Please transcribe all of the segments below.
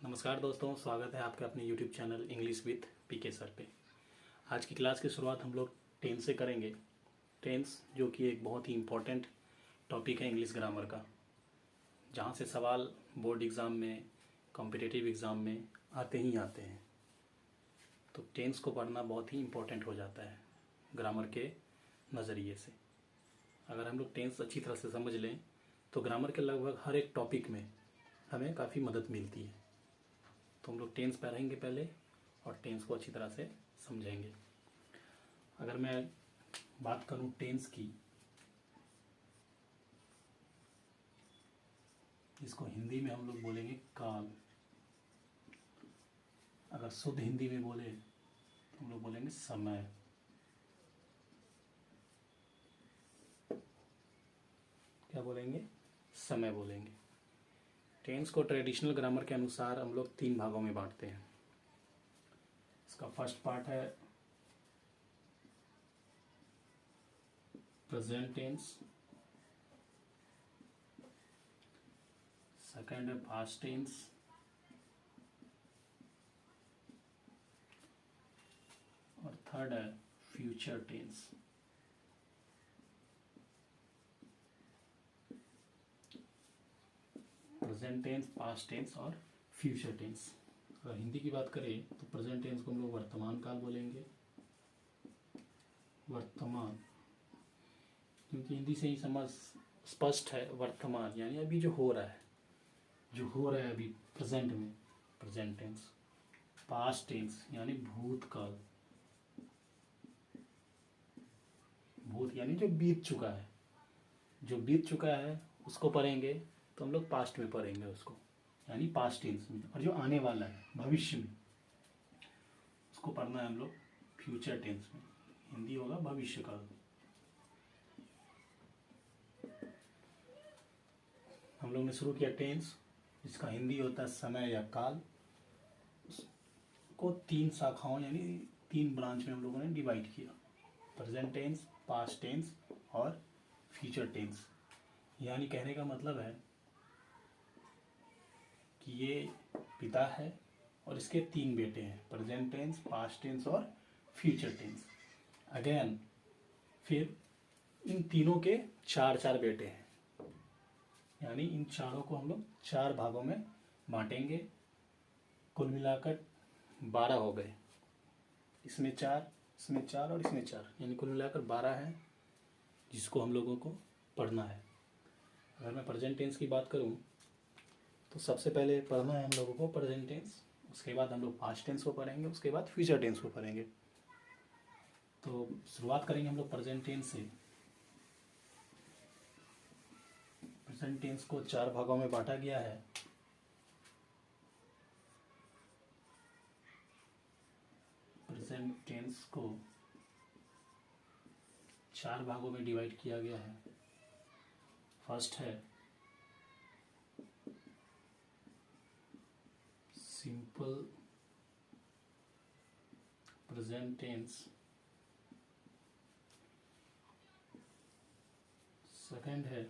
नमस्कार दोस्तों, स्वागत है आपके अपने YouTube channel English with PK sir पे। आज की क्लास की शुरुआत हम लोग टेंस से करेंगे। टेंस जो कि एक बहुत ही इम्पोर्टेंट टॉपिक है इंग्लिश ग्रामर का, जहाँ से सवाल बोर्ड एग्ज़ाम में, कॉम्पिटिटिव एग्ज़ाम में आते ही आते हैं। तो टेंस को पढ़ना बहुत ही इम्पोर्टेंट हो जाता है ग्रामर के नज़रिए से। अगर हम लोग टेंस अच्छी तरह से समझ लें तो ग्रामर के लगभग हर एक टॉपिक में हमें काफ़ी मदद मिलती है। तो हम लोग टेंस पढ़ेंगे पहले और टेंस को अच्छी तरह से समझेंगे। अगर मैं बात करूं टेंस की, इसको हिंदी में हम लोग बोलेंगे काल। अगर शुद्ध हिंदी में बोले तो हम लोग बोलेंगे समय। क्या बोलेंगे? समय बोलेंगे। टेंस को ट्रेडिशनल ग्रामर के अनुसार हम लोग 3 भागों में बांटते हैं। इसका फर्स्ट पार्ट है प्रेजेंट टेंस, सेकंड है पास्ट टेंस, और थर्ड है future tense. Present tense, past tense और फ्यूचर टेंस। अगर हिंदी की बात करें तो प्रेजेंट टेंस को हम लोग वर्तमान काल बोलेंगे। वर्तमान, क्योंकि हिंदी से ही समझ स्पष्ट है, वर्तमान यानी अभी जो हो रहा है अभी प्रेजेंट में, प्रेजेंट टेंस। पास्ट टेंस यानी भूतकाल, भूत यानी जो बीत चुका है उसको पढ़ेंगे तो हम लोग पास्ट में पढ़ेंगे उसको, यानी पास्ट टेंस में। और जो आने वाला है भविष्य में, उसको पढ़ना है हम लोग फ्यूचर टेंस में। हिंदी होगा भविष्य काल। हम लोग ने शुरू किया टेंस, जिसका हिंदी होता है समय या काल। उसको 3 शाखाओं यानी 3 ब्रांच में हम लोगों ने डिवाइड किया, प्रेजेंट टेंस, पास्ट टेंस और फ्यूचर टेंस। यानी कहने का मतलब है कि ये पिता है और इसके 3 बेटे हैं, प्रेजेंट टेंस, पास्ट टेंस और फ्यूचर टेंस। अगेन फिर इन तीनों के 4 बेटे हैं, यानी इन चारों को हम लोग 4 भागों में बांटेंगे। कुल मिलाकर 12 हो गए। इसमें 4, इसमें 4 और इसमें 4, यानी कुल मिलाकर 12 है, जिसको हम लोगों को पढ़ना है। अगर मैं प्रेजेंट टेंस की बात करूं तो सबसे पहले पढ़ना है हम लोगों को प्रेजेंट टेंस, उसके बाद हम लोग पास्ट टेंस को पढ़ेंगे, उसके बाद फ्यूचर टेंस को पढ़ेंगे। तो शुरुआत करेंगे हम लोग प्रेजेंट टेंस से। प्रेजेंट टेंस को 4 भागों में बांटा गया है। प्रेजेंट टेंस को 4 भागों में डिवाइड किया गया है। फर्स्ट है सिंपल प्रेजेंट टेंस, सेकंड है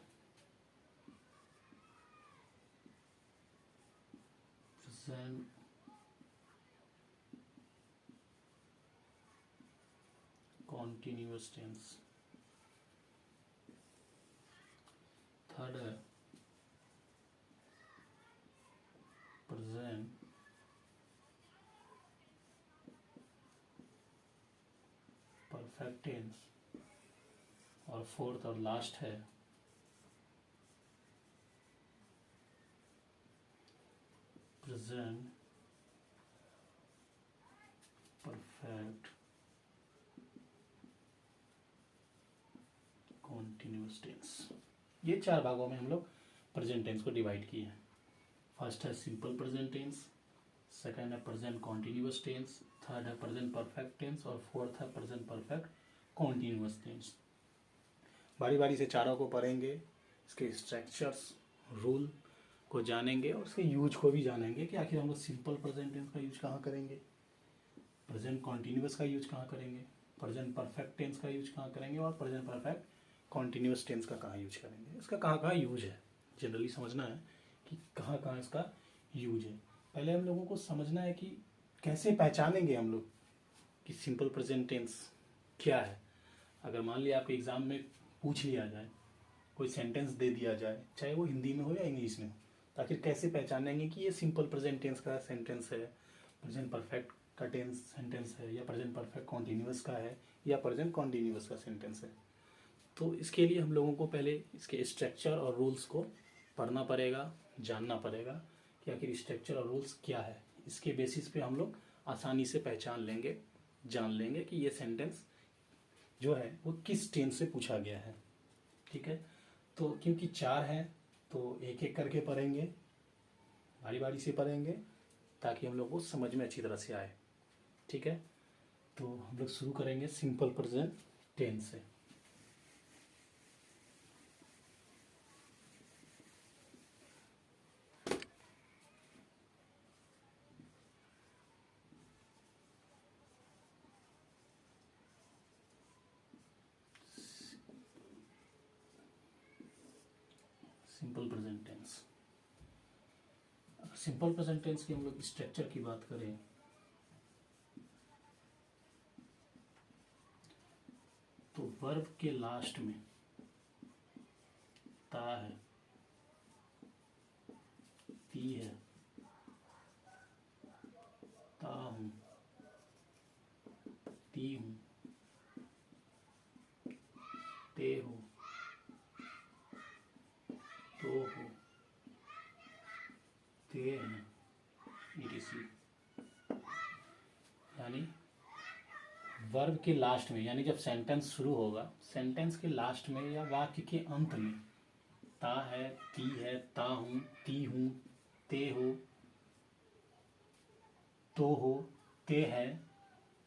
प्रेजेंट कॉन्टिन्यूअस टेंस, थर्ड है प्रेजेंट परफेक्ट टेंस, और फोर्थ और लास्ट है प्रेजेंट परफेक्ट कॉन्टिन्यूअस टेंस। ये 4 भागों में हम लोग प्रेजेंट टेंस को डिवाइड किए हैं। फर्स्ट है सिंपल प्रेजेंट टेंस, सेकंड है प्रेजेंट कॉन्टिन्यूअस टेंस, थर्ड है प्रेजेंट परफेक्ट टेंस और फोर्थ है प्रेजेंट परफेक्ट कॉन्टिन्यूअस टेंस। बारी बारी से चारों को पढ़ेंगे, इसके स्ट्रक्चर्स, रूल को जानेंगे और उसके यूज को भी जानेंगे कि आखिर हम लोग सिंपल प्रेजेंट टेंस का यूज कहाँ करेंगे, प्रेजेंट कॉन्टिन्यूअस का यूज कहाँ करेंगे, प्रेजेंट परफेक्ट टेंस का यूज कहाँ करेंगे और प्रेजेंट परफेक्ट कॉन्टिन्यूअस टेंस का कहाँ यूज करेंगे। इसका कहाँ कहाँ यूज है, जनरली समझना है कि कहाँ कहाँ इसका यूज है। पहले हम लोगों को समझना है कि कैसे पहचानेंगे हम लोग कि सिंपल प्रेजेंट टेंस क्या है। अगर मान लिया आपके एग्ज़ाम में पूछ लिया जाए, कोई सेंटेंस दे दिया जाए, चाहे वो हिंदी में हो या इंग्लिश में हो, तो आखिर कैसे पहचानेंगे कि ये सिंपल प्रेजेंट टेंस का सेंटेंस है, प्रेजेंट परफेक्ट का टेंस सेंटेंस है, या प्रेजेंट परफेक्ट कॉन्टिन्यूअस का है, या प्रेजेंट कॉन्टिन्यूअस का सेंटेंस है। तो इसके लिए हम लोगों को पहले इसके स्ट्रक्चर और रूल्स को पढ़ना पड़ेगा, जानना पड़ेगा कि आखिर स्ट्रक्चर और रूल्स क्या है। इसके बेसिस पे हम लोग आसानी से पहचान लेंगे, जान लेंगे कि ये सेंटेंस जो है वो किस टेंस से पूछा गया है। ठीक है, तो क्योंकि 4 हैं तो एक एक करके पढ़ेंगे, बारी बारी से पढ़ेंगे, ताकि हम लोग को समझ में अच्छी तरह से आए। ठीक है, तो हम लोग शुरू करेंगे सिंपल प्रेजेंट टेंस से। Simple present tense, simple present tense की हम लोग स्ट्रक्चर की बात करें तो वर्ब के लास्ट में ता है, ती है, ता हूं, ती हूं, ते हो, तो हो, ते हैं, etc। यानी वर्ब के लास्ट में, यानी जब सेंटेंस शुरू होगा, सेंटेंस के लास्ट में या वाक्य के अंत में ता है, ती है, ता हूं, ती हूं, ते हो, तो हो, ते है,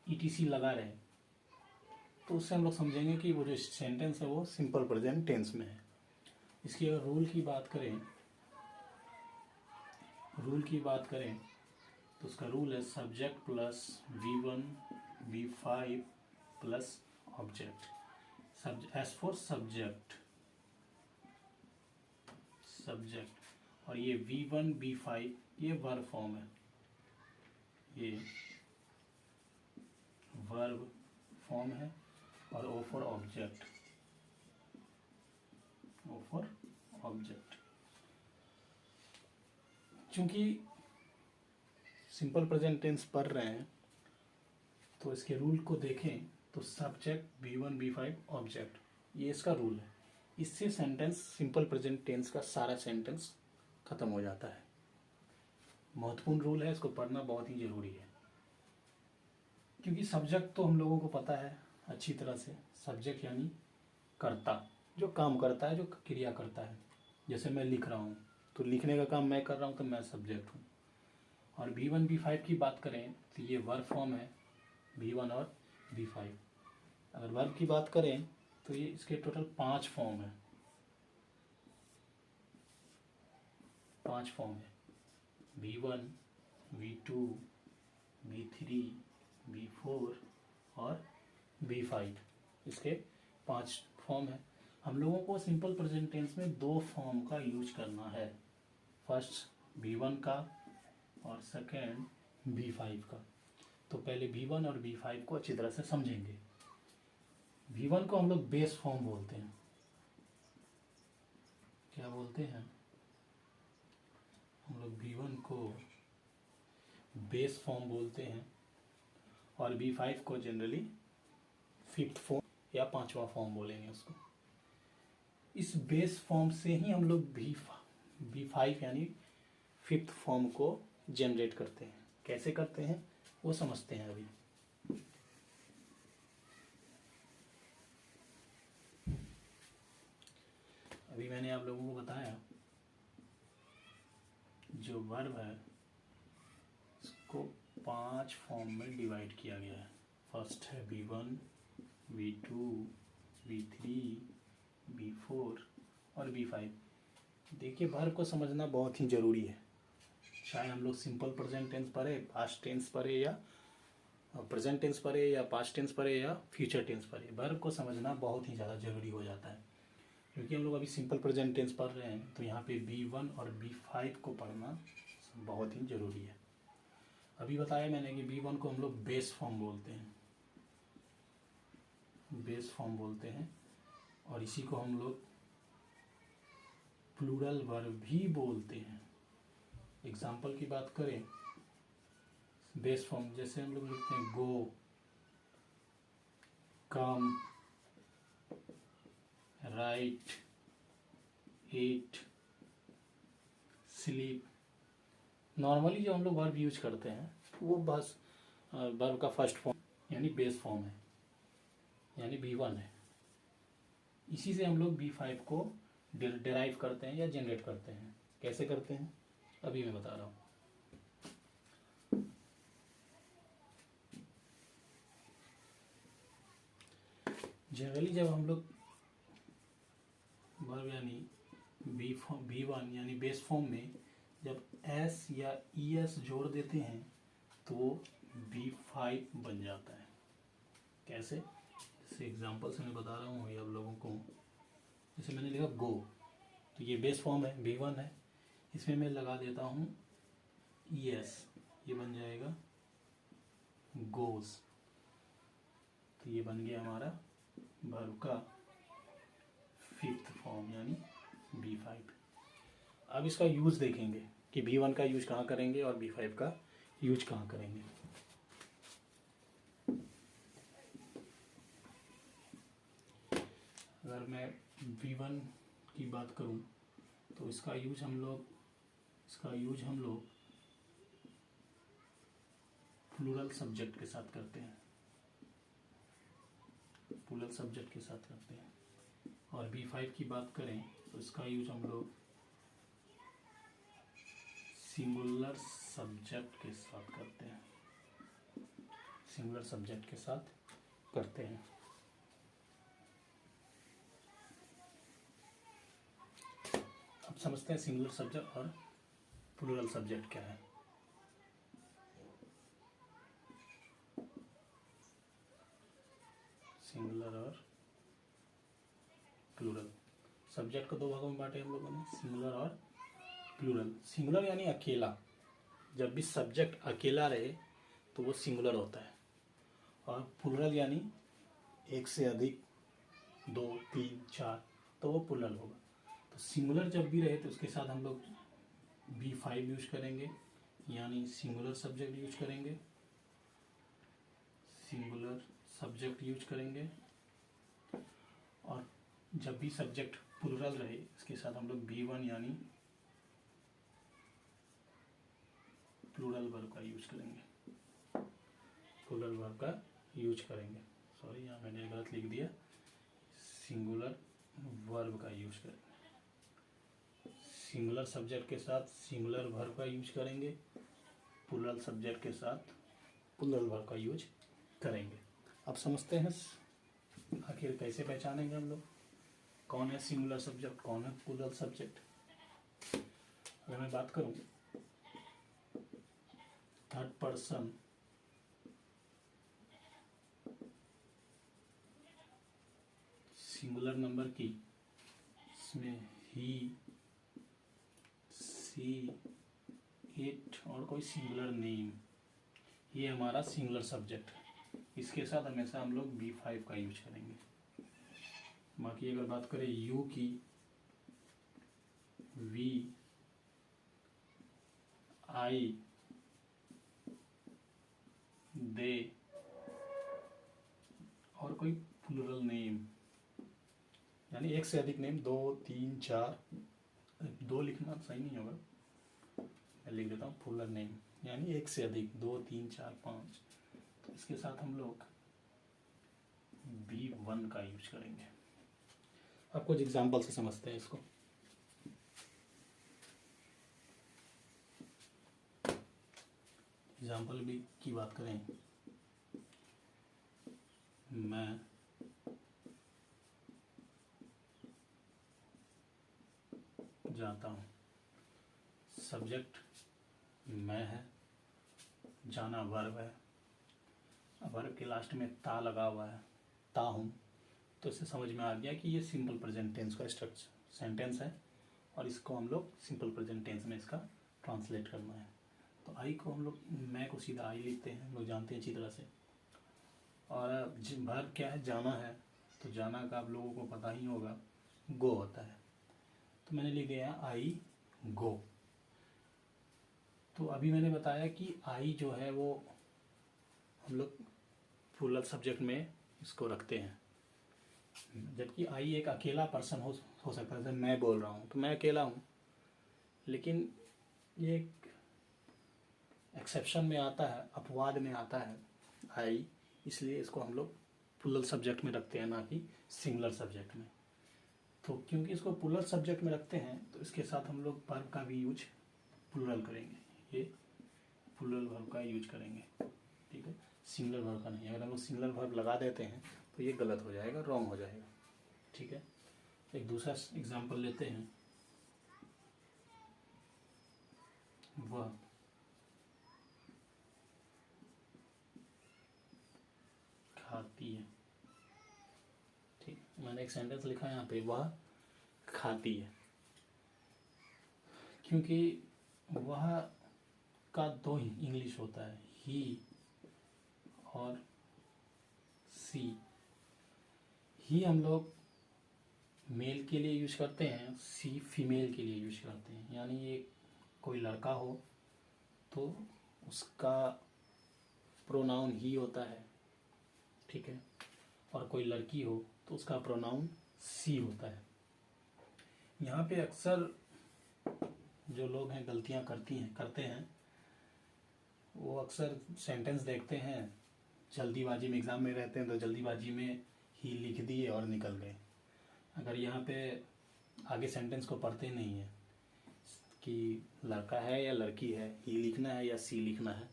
etc लगा रहे, तो उससे हम लोग समझेंगे कि वो जो सेंटेंस है वो सिंपल प्रेजेंट टेंस में है। इसकी अगर रूल की बात करें, तो उसका रूल है subject plus V1 V5 plus object. S for subject, और ये V1 V5 ये वर्ब फॉर्म है, ये वर्ब फॉर्म है, और O फॉर ऑब्जेक्ट, चूंकि सिंपल प्रेजेंट टेंस पढ़ रहे हैं तो इसके रूल को देखें तो सब्जेक्ट V1 V5 ऑब्जेक्ट, ये इसका रूल है। इससे सेंटेंस सिंपल प्रेजेंट टेंस का सारा सेंटेंस खत्म हो जाता है। महत्वपूर्ण रूल है, इसको पढ़ना बहुत ही जरूरी है, क्योंकि सब्जेक्ट तो हम लोगों को पता है अच्छी तरह से। सब्जेक्ट यानी कर्ता, जो काम करता है, जो क्रिया करता है। जैसे मैं लिख रहा हूँ तो लिखने का काम मैं कर रहा हूँ, तो मैं सब्जेक्ट हूँ। और V1 V5 की बात करें तो ये वर्ब फॉर्म है, V1 और V5। अगर वर्ब की बात करें तो ये इसके टोटल 5 फॉर्म है, 5 फॉर्म है, V1 V2 V3 V4 और V5, इसके 5 फॉर्म है। हम लोगों को सिंपल प्रेजेंट टेंस में 2 फॉर्म का यूज करना है, फर्स्ट V1 का और सेकेंड V5 का। तो पहले V1 और V5 को अच्छी तरह से समझेंगे। V1 को हम लोग बेस फॉर्म बोलते हैं। क्या बोलते हैं हम लोग? V1 को बेस फॉर्म बोलते हैं, और V5 को जनरली 5th फॉर्म या 5वां फॉर्म बोलेंगे उसको। इस बेस फॉर्म से ही हम लोग V5 यानी 5th फॉर्म को जनरेट करते हैं। कैसे करते हैं वो समझते हैं अभी। मैंने आप लोगों को बताया जो वर्ब है इसको 5 फॉर्म में डिवाइड किया गया है। फर्स्ट है V1 V2 V3 V4 और V5। देखिए वर्ब को समझना बहुत ही ज़रूरी है, चाहे हम लोग सिंपल प्रेजेंट टेंस पढ़े, पास्ट टेंस पढ़े, या प्रेजेंट टेंस पढ़े, या पास्ट टेंस पढ़े, या फ्यूचर टेंस पढ़े। वर्ब को समझना बहुत ही ज़्यादा ज़रूरी हो जाता है, क्योंकि हम लोग अभी सिंपल प्रेजेंट टेंस पढ़ रहे हैं तो यहाँ पे V1 और V5 को पढ़ना बहुत ही ज़रूरी है। अभी बताया मैंने कि B1 को हम लोग बेस फॉर्म बोलते हैं, बेस फॉर्म बोलते हैं, और इसी को हम लोग प्लूरल वर्ब भी बोलते हैं। एग्जाम्पल की बात करें, बेस फॉर्म जैसे हम लोग लिखते हैं गो, कम, राइट, ईट, स्लीप। नॉर्मली जो हम लोग वर्ब यूज करते हैं वो बस वर्ब का फर्स्ट फॉर्म यानी बेस फॉर्म है, यानी B1 है। इसी से हम लोग B5 को डिराइव करते हैं या जनरेट करते हैं। कैसे करते हैं अभी मैं बता रहा हूँ। जनरली जब हम लोग वर्ब यानी B1 यानी बेस फॉर्म में जब S या ES जोड़ देते हैं तो वो B5 बन जाता है। कैसे? जैसे एग्जांपल से मैं बता रहा हूँ ये आप लोगों को। जैसे मैंने लिखा गो, तो ये बेस फॉर्म है, B1 है, इसमें मैं लगा देता हूँ ES, ये बन जाएगा गोज। तो ये बन गया हमारा वर्ब का फिफ्थ फॉर्म यानी B5। अब इसका यूज देखेंगे कि B1 का यूज कहाँ करेंगे और B5 का यूज कहाँ करेंगे। अगर मैं B1 की बात करूं तो इसका यूज हम लोग प्लूरल सब्जेक्ट के साथ करते हैं, प्लूरल सब्जेक्ट के साथ करते हैं। और B5 की बात करें तो इसका यूज हम लोग सिंगुलर सब्जेक्ट के साथ करते हैं, सिंगुलर सब्जेक्ट के साथ करते हैं। अब समझते हैं सिंगुलर सब्जेक्ट और प्लूरल सब्जेक्ट क्या है। सिंगुलर और प्लूरल सब्जेक्ट को दो भागों में बांटे हम लोगों ने, सिंगुलर और प्लूरल। सिंगुलर यानी अकेला, जब भी सब्जेक्ट अकेला रहे तो वो सिंगुलर होता है। और प्लूरल यानी एक से अधिक, 2, 3, 4, तो वो प्लूरल होगा। तो सिंगुलर जब भी रहे तो उसके साथ हम लोग B5 यूज करेंगे, यानी सिंगुलर सब्जेक्ट यूज करेंगे, सिंगुलर सब्जेक्ट यूज करेंगे। और जब भी सब्जेक्ट प्लूरल रहे इसके साथ हम लोग B1 यानी प्लूरल वर्ब का यूज करेंगे, प्लूरल वर्ब का यूज करेंगे। सॉरी यहाँ मैंने गलत लिख दिया, सिंगुलर वर्ब का यूज करेंगे। सिंगुलर सब्जेक्ट के साथ सिंगुलर वर्ब का यूज करेंगे, प्लूरल सब्जेक्ट के साथ प्लूरल वर्ब का यूज करेंगे। अब समझते हैं आखिर कैसे पहचानेंगे हम लोग कौन है सिंगुलर सब्जेक्ट, कौन है प्लूरल सब्जेक्ट। अगर मैं बात करूं थर्ड पर्सन सिंगुलर नंबर की, इसमें ही, सी, इट और कोई सिंगुलर नेम, ये हमारा सिंगुलर सब्जेक्ट है। इसके साथ हमेशा हम लोग B5 का यूज करेंगे। बाकी अगर बात करें यू की, वी, आई, दे और कोई प्लूरल नेम यानी एक से अधिक नेम, 2, 3, 4, 2 लिखना सही नहीं होगा, मैं लिख देता हूँ प्लूरल नेम यानी एक से अधिक, 2, 3, 4, 5। तो इसके साथ हम लोग B1 का यूज करेंगे। अब कुछ एग्जाम्पल से समझते हैं इसको। एग्जाम्पल भी की बात करें, मैं जाता हूँ, सब्जेक्ट मैं है, जाना वर्ब है, वर्ब के लास्ट में ता लगा हुआ है, ता हूँ। तो इससे समझ में आ गया कि ये सिंपल प्रेजेंट टेंस का स्ट्रक्चर सेंटेंस है और इसको हम लोग सिंपल प्रेजेंट टेंस में इसका ट्रांसलेट करना है। तो आई को हम लोग मैं को सीधा आई लिखते हैं, हम लोग जानते हैं अच्छी तरह से। और वर्ब क्या है, जाना है, तो जाना का आप लोगों को पता ही होगा, गो होता है। तो मैंने लिख दिया आई गो। तो अभी मैंने बताया कि आई जो है वो हम लोग प्लूरल सब्जेक्ट में इसको रखते हैं, जबकि आई एक अकेला पर्सन हो सकता है। जैसे मैं बोल रहा हूँ तो मैं अकेला हूँ, लेकिन ये एक एक्सेप्शन में आता है, अपवाद में आता है आई, इसलिए इसको हम लोग प्लूरल सब्जेक्ट में रखते हैं, ना कि सिंगुलर सब्जेक्ट में। तो क्योंकि इसको प्लूरल सब्जेक्ट में रखते हैं तो इसके साथ हम लोग वर्ब का भी यूज प्लूरल करेंगे, ये प्लूरल वर्ब का यूज करेंगे, ठीक है, सिंगुलर वर्ब का नहीं। अगर हम लोग सिंगुलर वर्ब लगा देते हैं तो ये गलत हो जाएगा, रॉन्ग हो जाएगा, ठीक है। एक दूसरा एग्जांपल लेते हैं, वह खाती है, ठीक। मैंने एक सेंटेंस लिखा है यहाँ पे, वह खाती है, क्योंकि वह का दो इंग्लिश होता है, ही और सी। ही हम लोग मेल के लिए यूज करते हैं, सी फीमेल के लिए यूज करते हैं। यानी ये कोई लड़का हो तो उसका प्रोनाउन ही होता है, ठीक है, और कोई लड़की हो तो उसका प्रोनाउन सी होता है। यहाँ पे अक्सर जो लोग हैं गलतियाँ करते हैं, वो अक्सर सेंटेंस देखते हैं, जल्दीबाजी में, एग्ज़ाम में रहते हैं तो जल्दीबाजी में ही लिख दिए और निकल गए। अगर यहाँ पे आगे सेंटेंस को पढ़ते नहीं है कि लड़का है या लड़की है, ही लिखना है या सी लिखना है,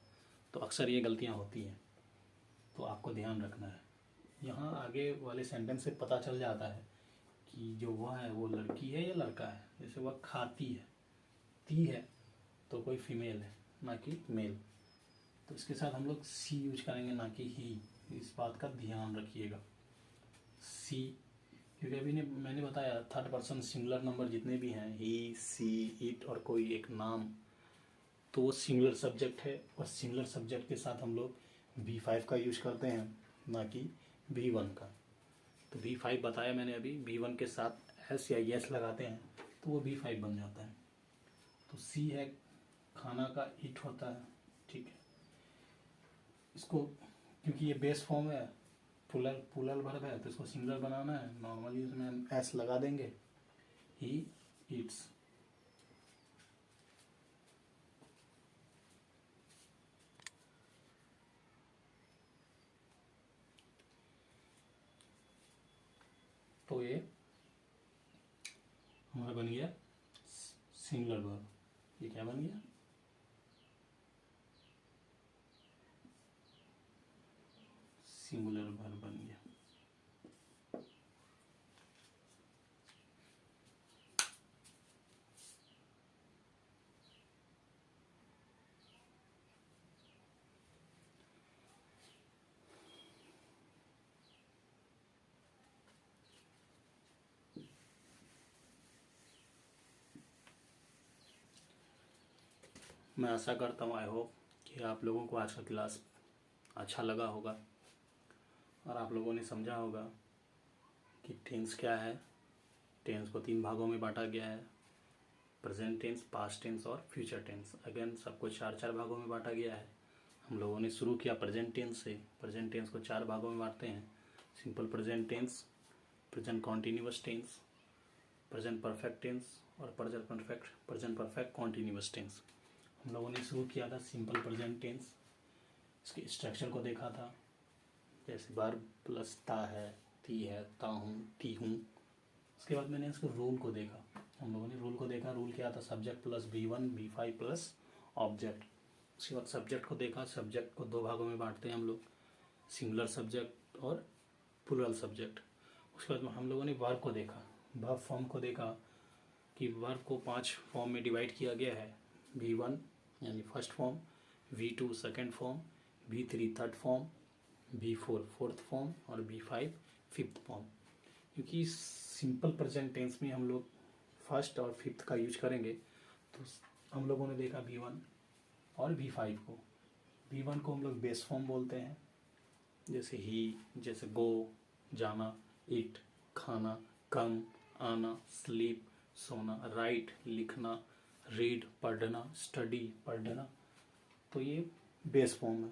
तो अक्सर ये गलतियाँ होती हैं। तो आपको ध्यान रखना है, यहाँ आगे वाले सेंटेंस से पता चल जाता है कि जो वह है वो लड़की है या लड़का है। जैसे वह खाती है, ती है तो कोई फीमेल है, ना कि मेल। तो इसके साथ हम लोग सी यूज करेंगे, ना कि ही। इस बात का ध्यान रखिएगा, सी, क्योंकि अभी मैंने बताया थर्ड पर्सन सिंगुलर नंबर जितने भी हैं, ही, सी, इट और कोई एक नाम, तो वो सिंगुलर सब्जेक्ट है, और सिंगुलर सब्जेक्ट के साथ हम लोग V5 का यूज करते हैं, ना कि V1 का। तो V5 बताया मैंने अभी, V1 के साथ एस या यस लगाते हैं तो वो V5 बन जाता है। तो सी है खाना का, इट होता है, ठीक है। इसको क्योंकि ये बेस फॉर्म है, प्लूरल वर्ब है, तो इसको सिंगुलर बनाना है, नॉर्मली इसमें हम एस लगा देंगे, ही ईट्स। तो ये हमारा बन गया सिंगुलर वर्ब। ये क्या बन गया, सिंगुलर वर्ब बन गया। मैं आशा करता हूँ, आई होप कि आप लोगों को आज का क्लास अच्छा लगा होगा और आप लोगों ने समझा होगा कि टेंस क्या है। टेंस को 3 भागों में बांटा गया है, प्रेजेंट टेंस, पास्ट टेंस और फ्यूचर टेंस। अगेन सबको 4-4 भागों में बांटा गया है। हम लोगों ने शुरू किया प्रेजेंट टेंस से। प्रेजेंट टेंस को 4 भागों में बांटते हैं, simple present tense, present continuous tense, present perfect tense और प्रेजेंट परफेक्ट कॉन्टिन्यूअस टेंस। हम लोगों ने शुरू किया था सिंपल प्रेजेंट टेंस, इसके स्ट्रक्चर को देखा था, जैसे वर्ब प्लस ता है, ती है, ता हूँ, ती हूँ। उसके बाद मैंने इसको रूल को देखा, हम लोगों ने रूल को देखा। रूल क्या था, subject plus V1 V5 plus object. उसके बाद सब्जेक्ट को देखा। सब्जेक्ट को 2 भागों में बांटते हैं हम लोग, सिंगुलर सब्जेक्ट और प्लूरल सब्जेक्ट। उसके बाद हम लोगों ने वर्ब को देखा, वर्ब फॉर्म को देखा कि वर्ब को 5 फॉर्म में डिवाइड किया गया है। V1 यानी first form, V2 second form, V3 third form, V4 fourth form और V5 फिफ्थ फॉर्म। क्योंकि सिंपल प्रेजेंट टेंस में हम लोग फर्स्ट और फिफ्थ का यूज करेंगे, तो हम लोगों ने देखा V1 और V5 को। V1 को हम लोग बेस फॉर्म बोलते हैं, जैसे ही, जैसे गो जाना, इट खाना, कम आना, स्लीप सोना, राइट लिखना, रीड पढ़ना, स्टडी पढ़ना। तो ये बेस फॉर्म है।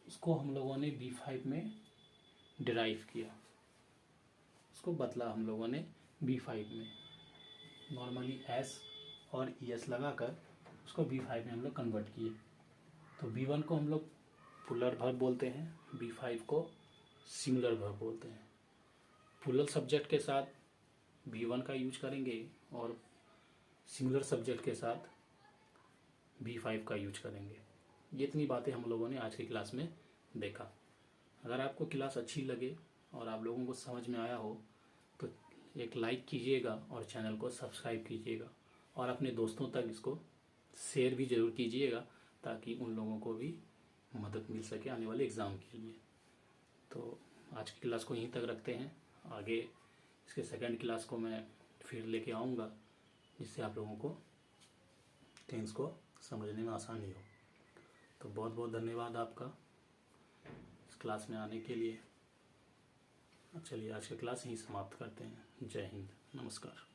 उसको हम लोगों ने V5 में डिराइव किया, उसको बदला हम लोगों ने V5 में। नॉर्मली एस और ES लगाकर उसको V5 में हम लोग कन्वर्ट किए। तो V1 को हम लोग पुलर वर्ब बोलते हैं, V5 को सिंगुलर वर्ब बोलते हैं। पुलर सब्जेक्ट के साथ V1 का यूज करेंगे और सिंगुलर सब्जेक्ट के साथ V5 का यूज करेंगे। ये इतनी बातें हम लोगों ने आज की क्लास में देखा। अगर आपको क्लास अच्छी लगे और आप लोगों को समझ में आया हो तो एक लाइक कीजिएगा और चैनल को सब्सक्राइब कीजिएगा और अपने दोस्तों तक इसको शेयर भी ज़रूर कीजिएगा, ताकि उन लोगों को भी मदद मिल सके आने वाले एग्ज़ाम के लिए। तो आज की क्लास को यहीं तक रखते हैं। आगे इसके सेकंड क्लास को मैं फिर लेके आऊँगा, जिससे आप लोगों को टेंस को समझने में आसानी हो। तो बहुत बहुत धन्यवाद आपका इस क्लास में आने के लिए। चलिए आज की क्लास यहीं समाप्त करते हैं। जय हिंद, नमस्कार।